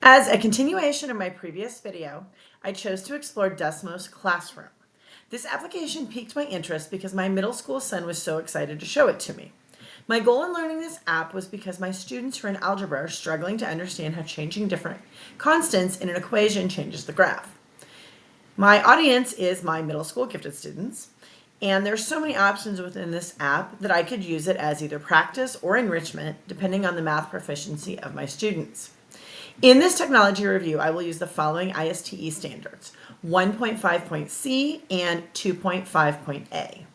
As a continuation of my previous video, I chose to explore Desmos Classroom. This application piqued my interest because my middle school son was so excited to show it to me. My goal in learning this app was because my students who are in algebra are struggling to understand how changing different constants in an equation changes the graph. My audience is my middle school gifted students, and there's so many options within this app that I could use it as either practice or enrichment depending on the math proficiency of my students. In this technology review, I will use the following ISTE standards: 1.5.C and 2.5.A.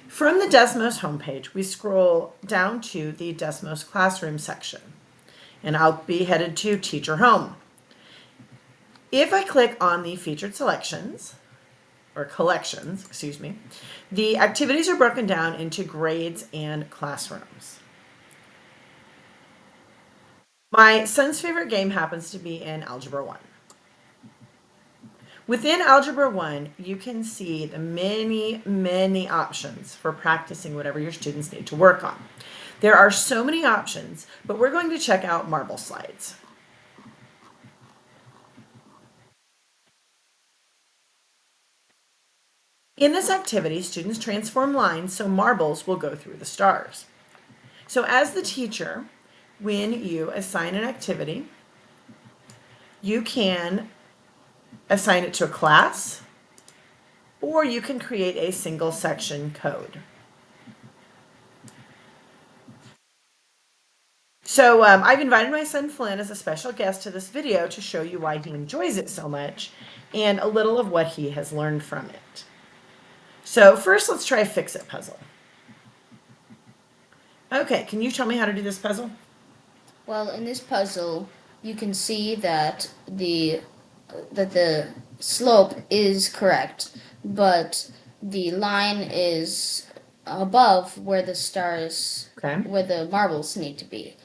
From the Desmos homepage, we scroll down to the Desmos Classroom section, and I'll be headed to Teacher Home. If I click on the featured selections, or collections, excuse me, the activities are broken down into grades and classrooms. My son's favorite game happens to be in Algebra 1. Within Algebra 1, you can see the many options for practicing whatever your students need to work on. There are so many options, but we're going to check out marble slides. In this activity, students transform lines so marbles will go through the stars. So as the teacher, when you assign an activity, you can assign it to a class, or you can create a single section code. So I've invited my son Flynn as a special guest to this video to show you why he enjoys it so much and a little of what he has learned from it. So first, let's try a fix-it puzzle. Okay, can you tell me how to do this puzzle? Well, in this puzzle, you can see that the slope is correct, but the line is above where the stars, Okay. where the marbles need to be.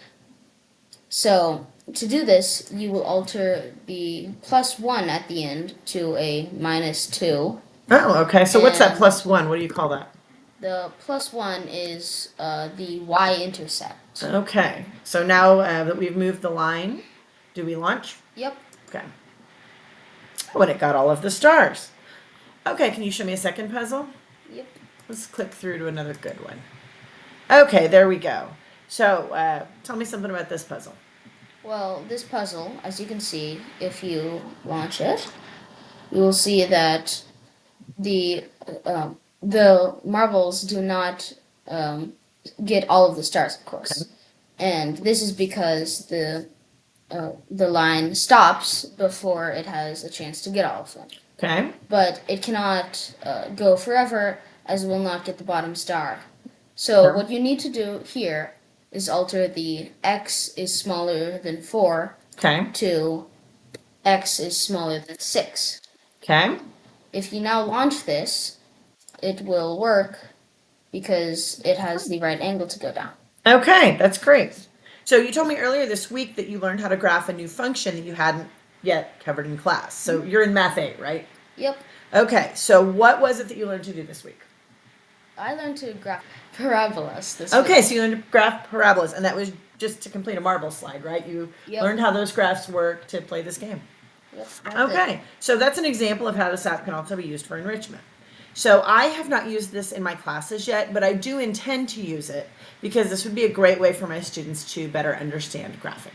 So to do this, you will alter the +1 at the end to a -2. Oh, okay. So what's that And +1? What do you call that? the +1 is the y-intercept. Okay. So now that we've moved the line, do we launch? Yep. Okay. Oh, and it got all of the stars. Okay, can you show me a second puzzle? Yep. Let's click through to another good one. Okay, there we go. So tell me something about this puzzle. Well, this puzzle, as you can see, if you launch it, you will see that the the marbles do not get all of the stars, of course, Okay. and this is because the line stops before it has a chance to get all of them. Okay. But it cannot go forever, as it will not get the bottom star. So Okay. what you need to do here is alter the x is smaller than 4 Okay. to x is smaller than 6. Okay. If you now launch this, it will work because it has the right angle to go down. Okay, that's great. So you told me earlier this week that you learned how to graph a new function that you hadn't yet covered in class. So you're in Math 8, right? Yep. Okay, so what was it that you learned to do this week? I learned to graph parabolas this Okay, week. so you learned to graph parabolas, and that was just to complete a marble slide, right? You Yep. learned how those graphs work to play this game. Yep, that's Okay, so that's an example of how this app can also be used for enrichment. So I have not used this in my classes yet, but I do intend to use it because this would be a great way for my students to better understand graphing.